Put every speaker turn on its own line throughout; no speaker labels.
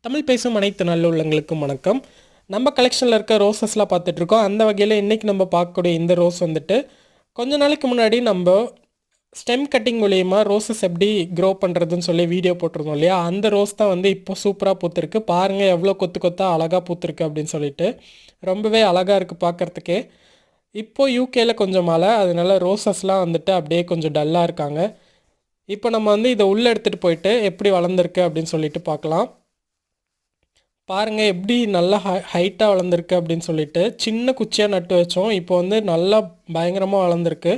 தமிழ் பேசும் அனைத்து நல்லுள்ளங்களுக்கும் வணக்கம். நம்ம கலெக்ஷனில் இருக்க ரோசஸ்லாம் பார்த்துட்ருக்கோம். அந்த வகையில் இன்றைக்கி நம்ம பார்க்கக்கூடிய இந்த ரோஸ் வந்துட்டு கொஞ்ச நாளைக்கு முன்னாடி நம்ம ஸ்டெம் கட்டிங் மூலிமா ரோசஸ் எப்படி க்ரோ பண்ணுறதுன்னு சொல்லி வீடியோ போட்டிருந்தோம் இல்லையா? அந்த ரோஸ் தான் வந்து இப்போ சூப்பராக பூத்துருக்கு. பாருங்கள் எவ்வளோ கொத்து கொத்தாக அழகாக பூத்துருக்கு அப்படின்னு சொல்லிட்டு. ரொம்பவே அழகாக இருக்குது பார்க்குறதுக்கே. இப்போது யூகேயில் கொஞ்சம் மழை, அதனால ரோசஸ்லாம் வந்துட்டு அப்படியே கொஞ்சம் டல்லாக இருக்காங்க. இப்போ நம்ம வந்து இதை உள்ளே எடுத்துகிட்டு போயிட்டு எப்படி வளர்ந்துருக்கு அப்படின்னு சொல்லிட்டு பார்க்கலாம். பாருங்கள் எப்படி நல்லா ஹைட்டாக வளர்ந்துருக்கு அப்படின்னு சொல்லிட்டு. சின்ன குச்சியாக நட்டு வச்சோம், இப்போ வந்து நல்லா பயங்கரமாக வளர்ந்துருக்கு.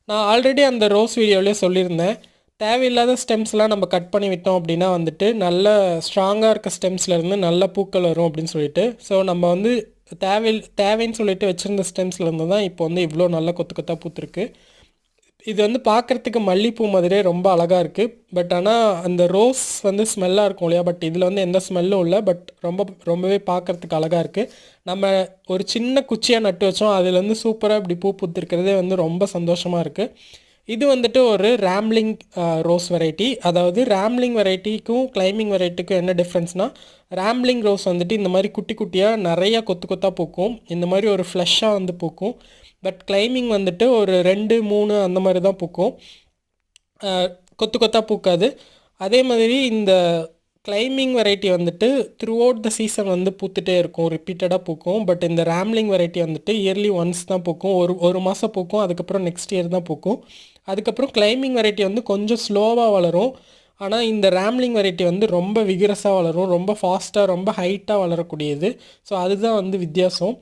நான் ஆல்ரெடி அந்த ரோஸ் வீடியோவிலே சொல்லியிருந்தேன், தேவையில்லாத ஸ்டெம்ஸ்லாம் நம்ம கட் பண்ணி விட்டோம் அப்படின்னா வந்துட்டு நல்ல ஸ்ட்ராங்காக இருக்க ஸ்டெம்ஸ்லேருந்து நல்ல பூக்கள் வரும் அப்படின்னு சொல்லிட்டு. ஸோ நம்ம வந்து தேவைன்னு சொல்லிட்டு வச்சுருந்த ஸ்டெம்ஸ்லேருந்து தான் இப்போ வந்து இவ்வளோ நல்ல கொத்து கொத்தாக பூத்துருக்கு. இது வந்து பார்க்குறதுக்கு மல்லிகைப்பூ மாதிரியே ரொம்ப அழகாக இருக்குது. பட் ஆனால் அந்த ரோஸ் வந்து ஸ்மெல்லாக இருக்கும் இல்லையா? பட் இதில் வந்து எந்த ஸ்மெல்லும் இல்லை. பட் ரொம்பவே பார்க்குறதுக்கு அழகாக இருக்குது. நம்ம ஒரு சின்ன குச்சியாக நட்டு வச்சோம், அதுலேருந்து சூப்பராக இப்படி பூ பூத்துருக்கிறதே வந்து ரொம்ப சந்தோஷமாக இருக்குது. இது வந்துட்டு ஒரு ராம்லிங் ரோஸ் வெரைட்டி. அதாவது ராம்லிங் வெரைட்டிக்கும் கிளைம்பிங் வெரைட்டிக்கும் என்ன டிஃப்ரென்ஸ்னால், ராம்லிங் ரோஸ் வந்துட்டு இந்த மாதிரி குட்டி குட்டியாக நிறையா கொத்து கொத்தாக பூக்கும், இந்த மாதிரி ஒரு ஃப்ளஷ்ஷாக வந்து பூக்கும். பட் கிளைம்பிங் வந்துட்டு ஒரு 2, 3 அந்த மாதிரி தான் பூக்கும், கொத்து கொத்தாக பூக்காது. அதே மாதிரி இந்த கிளைம்பிங் வெரைட்டி வந்துட்டு த்ரூ அவுட் த சீசன் வந்து பூத்துட்டே இருக்கும், ரிப்பீட்டடாக பூக்கும். பட் இந்த ராம்லிங் வெரைட்டி வந்துட்டு இயர்லி ஒன்ஸ் தான் பூக்கும், ஒரு மாதம் பூக்கும், அதுக்கப்புறம் நெக்ஸ்ட் இயர் தான் பூக்கும். அதுக்கப்புறம் கிளைம்பிங் வெரைட்டி வந்து கொஞ்சம் ஸ்லோவாக வளரும். ஆனால் இந்த ராம்லிங் வெரைட்டி வந்து ரொம்ப விகரஸாக வளரும், ரொம்ப ஃபாஸ்ட்டாக ரொம்ப ஹைட்டாக வளரக்கூடியது. ஸோ அதுதான் வந்து வித்தியாசம்.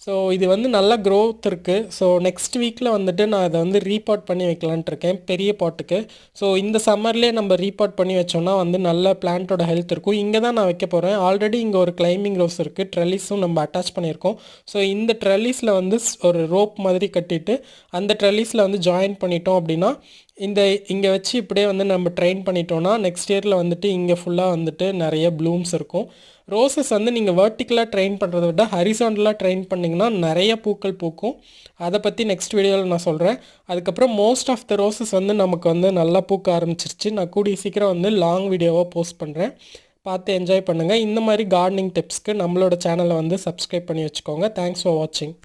ஸோ இது வந்து நல்ல க்ரோத் இருக்குது. ஸோ நெக்ஸ்ட் வீக்கில் வந்துட்டு நான் அதை வந்து ரீபாட் பண்ணி வைக்கலான்ட்டு இருக்கேன் பெரிய பாட்டுக்கு. ஸோ இந்த சம்மர்லேயே நம்ம ரீபாட் பண்ணி வச்சோம்னா வந்து நல்ல பிளான்ட்டோட ஹெல்த் இருக்கும். இங்கே தான் நான் வைக்க போகிறேன். ஆல்ரெடி இங்கே ஒரு கிளைம்பிங் ரோஸ் இருக்குது, ட்ரெல்லிஸும் நம்ம அட்டாச் பண்ணியிருக்கோம். ஸோ இந்த ட்ரெல்லிஸில் வந்து ஒரு ரோப் மாதிரி கட்டிட்டு அந்த ட்ரெல்லிஸில் வந்து ஜாயின் பண்ணிட்டோம் அப்படின்னா, இங்கே வச்சு இப்படியே வந்து நம்ம ட்ரெயின் பண்ணிட்டோன்னா நெக்ஸ்ட் இயரில் வந்துட்டு இங்கே ஃபுல்லாக வந்துட்டு நிறைய ப்ளூம்ஸ் இருக்கும். ரோசஸ் வந்து நீங்கள் வெர்டிக்கலாக ட்ரெயின் பண்ணுறத விட ஹரிசாண்டலாக ட்ரெயின் பண்ணிங்கன்னா நிறைய பூக்கள் பூக்கும். அதை பற்றி நெக்ஸ்ட் வீடியோவில் நான் சொல்கிறேன். அதுக்கப்புறம் மோஸ்ட் ஆஃப் த ரோசஸ் வந்து நமக்கு வந்து நல்லா பூக்க ஆரம்பிச்சிருச்சு. நான் கூடிய சீக்கிரம் வந்து லாங் வீடியோவாக போஸ்ட் பண்ணுறேன், பார்த்து என்ஜாய் பண்ணுங்கள். இந்த மாதிரி கார்டனிங் டிப்ஸ்க்கு நம்மளோட சேனலை வந்து சப்ஸ்கிரைப் பண்ணி வச்சுக்கோங்க. தேங்க்ஸ் ஃபார் வாட்சிங்.